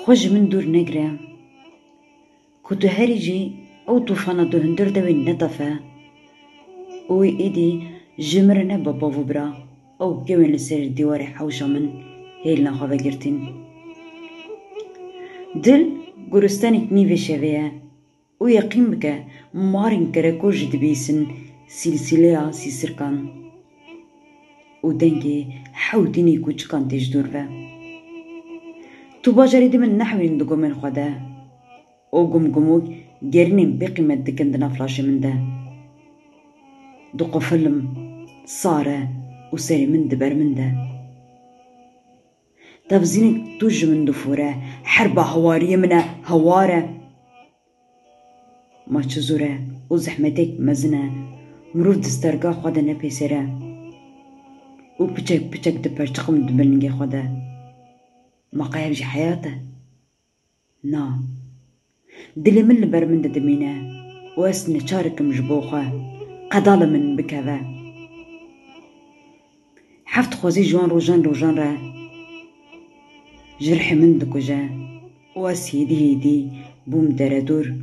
خوش من دور نگره که تو هری جی او طوفانا دو هندر دوی نطفه اوی ایدی جمره نبا باو برا او گوین لسر دیوار حوشا من هیل نخواه گرتین دل گرستانک نیوه شویه او یقین بکه مارن کرکو جد بیسن سلسله سی سرکان او دنگی حودینی کوچکان تیج دور و تو باجری دی من نحوین دو گمن خواده او گمگموک گرنین بقیمت دکندنا فلاش من ده دو قفلم ساره و سری من دبر من ده تفزينك توج من دفوره حرب هوارية منه هواره ما چزوره و زحمتك مزنه مروف دسترگاه خواده نپیسره و پچک پچک دپرچقم دبلنگه خواده ما قایب جي حياته نا دلي من لبر من دمينه و اسن چاركم جبوخه قدال من بكوه حفت خوزي جوان روجان را جرح من دكوجا واسيدي هيدي بوم دردور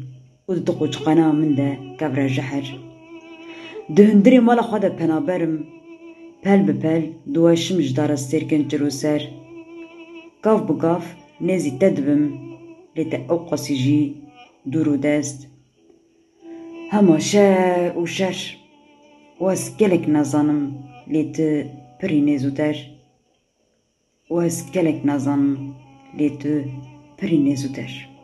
ودقوج قنا من ده كبر جحر دهندري مالا خواده پنابرم پل بپل دواشم جدار استركن جروسر قاف بقاف نزي تدبم لتا اوقاسي جي دورو دست هما شر و شر واسكلك نظانم لت پري نزوتر و از گلک نزانم لیتو پری نزودر